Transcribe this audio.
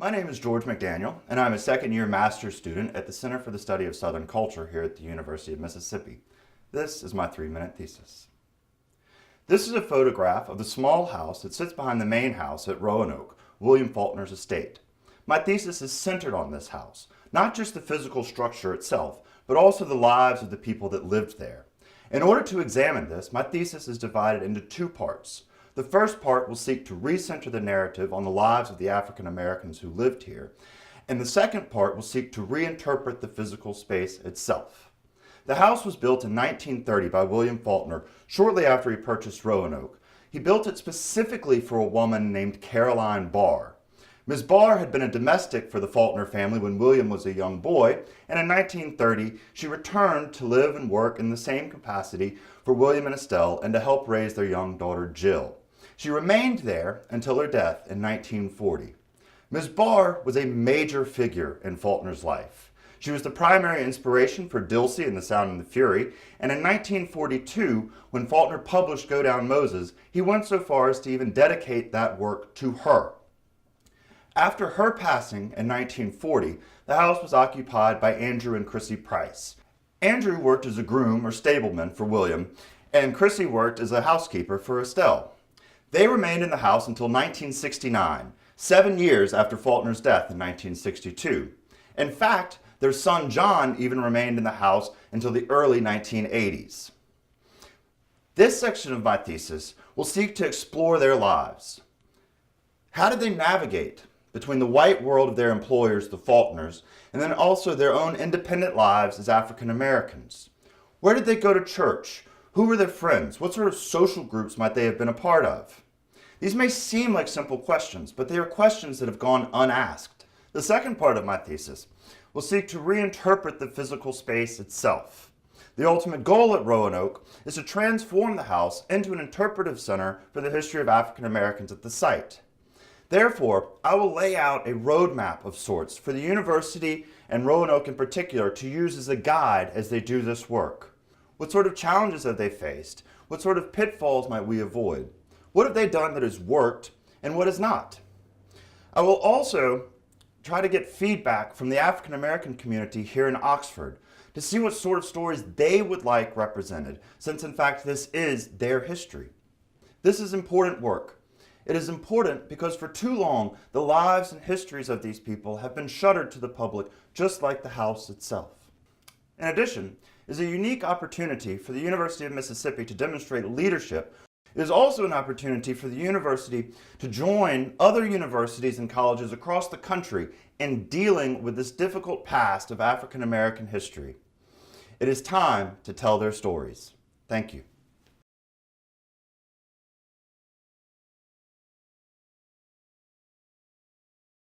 My name is George McDaniel, and I'm a second-year master's student at the Center for the Study of Southern Culture here at the University of Mississippi. This is my 3-minute thesis. This is a photograph of the small house that sits behind the main house at Roanoke, William Faulkner's estate. My thesis is centered on this house, not just the physical structure itself, but also the lives of the people that lived there. In order to examine this, my thesis is divided into 2 parts. The first part will seek to recenter the narrative on the lives of the African Americans who lived here, and the second part will seek to reinterpret the physical space itself. The house was built in 1930 by William Faulkner shortly after he purchased Roanoke. He built it specifically for a woman named Caroline Barr. Ms. Barr had been a domestic for the Faulkner family when William was a young boy, and in 1930 she returned to live and work in the same capacity for William and Estelle and to help raise their young daughter Jill. She remained there until her death in 1940. Ms. Barr was a major figure in Faulkner's life. She was the primary inspiration for Dilsey and the Sound and the Fury, and in 1942, when Faulkner published Go Down Moses, he went so far as to even dedicate that work to her. After her passing in 1940, the house was occupied by Andrew and Chrissy Price. Andrew worked as a groom or stableman for William, and Chrissy worked as a housekeeper for Estelle. They remained in the house until 1969, 7 years after Faulkner's death in 1962. In fact, their son John even remained in the house until the early 1980s. This section of my thesis will seek to explore their lives. How did they navigate between the white world of their employers, the Faulkners, and then also their own independent lives as African Americans? Where did they go to church? Who were their friends? What sort of social groups might they have been a part of? These may seem like simple questions, but they are questions that have gone unasked. The second part of my thesis will seek to reinterpret the physical space itself. The ultimate goal at Roanoke is to transform the house into an interpretive center for the history of African Americans at the site. Therefore, I will lay out a roadmap of sorts for the university and Roanoke in particular to use as a guide as they do this work. What sort of challenges have they faced? What sort of pitfalls might we avoid? What have they done that has worked and what has not? I will also try to get feedback from the African American community here in Oxford to see what sort of stories they would like represented, since in fact this is their history. This is important work. It is important because for too long the lives and histories of these people have been shuttered to the public, just like the house itself. In addition, it is a unique opportunity for the University of Mississippi to demonstrate leadership. It is also an opportunity for the university to join other universities and colleges across the country in dealing with this difficult past of African American history. It is time to tell their stories. Thank you.